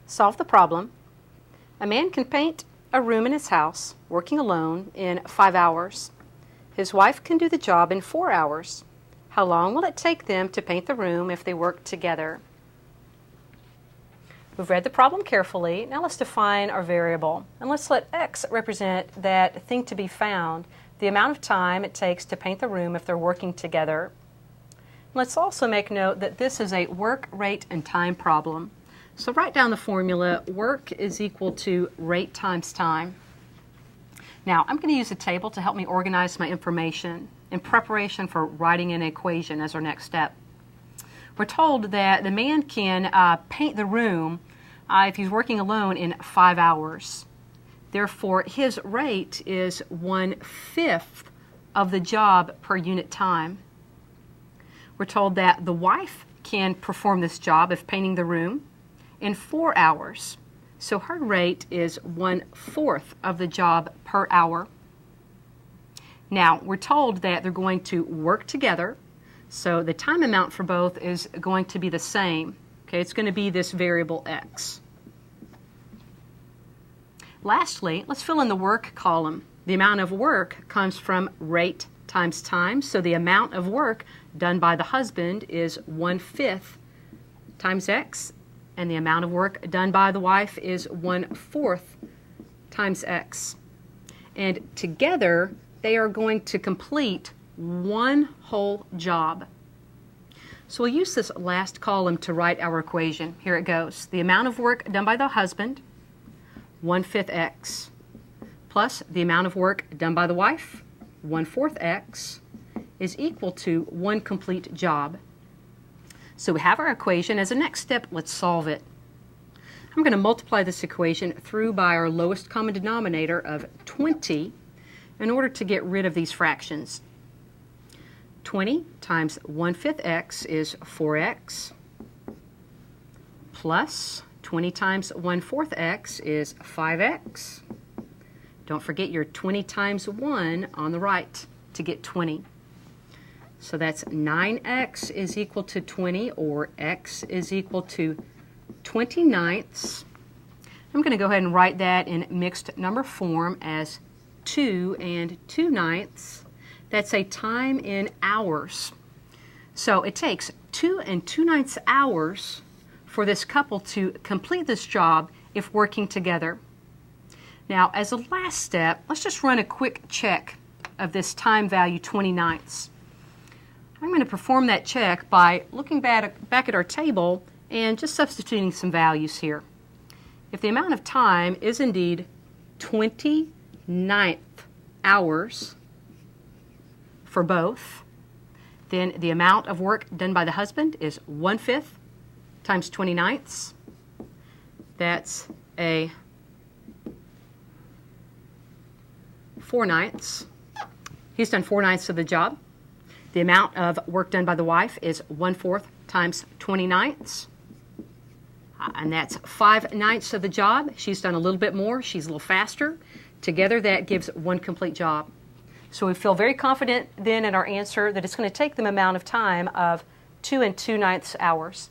Solve the problem. A man can paint a room in his house, working alone, in 5 hours. His wife can do the job in 4 hours. How long will it take them to paint the room if they work together? We've read the problem carefully. Now let's define our variable. And let's let x represent that thing to be found, the amount of time it takes to paint the room if they're working together. Let's also make note that this is a work, rate, and time problem. So write down the formula. Work is equal to rate times time. Now I'm going to use a table to help me organize my information in preparation for writing an equation as our next step. We're told that the man can paint the room if he's working alone in 5 hours. Therefore, his rate is 1/5 of the job per unit time. We're told that the wife can perform this job of painting the room in 4 hours. So her rate is 1/4 of the job per hour. Now, we're told that they're going to work together. So the time amount for both is going to be the same. Okay, it's going to be this variable x. Lastly, let's fill in the work column. The amount of work comes from rate times time. So the amount of work done by the husband is 1/5 times x, and the amount of work done by the wife is 1/4 times x. And together, they are going to complete one whole job. So we'll use this last column to write our equation. Here it goes. The amount of work done by the husband, 1/5 x, plus the amount of work done by the wife, 1/4 x, is equal to one complete job. So we have our equation. As a next step, let's solve it. I'm going to multiply this equation through by our lowest common denominator of 20 in order to get rid of these fractions. 20 times 1/5 x is 4x, plus 20 times 1/4 x is 5x. Don't forget your 20 times 1 on the right to get 20. So that's 9x is equal to 20, or x is equal to 20/9. I'm going to go ahead and write that in mixed number form as 2 and 2/9. That's a time in hours. So it takes 2 and 2/9 hours for this couple to complete this job if working together. Now, as a last step, let's just run a quick check of this time value, 20/9. I'm going to perform that check by looking back at our table and just substituting some values here. If the amount of time is indeed 20/9 hours for both, then the amount of work done by the husband is 1/5 times 20/9. That's a 4/9. He's done 4/9 of the job. The amount of work done by the wife is 1/4 times 20/9. And that's 5/9 of the job. She's done a little bit more. She's a little faster. Together, that gives one complete job. So we feel very confident then in our answer that it's going to take them amount of time of 2 and 2/9 hours.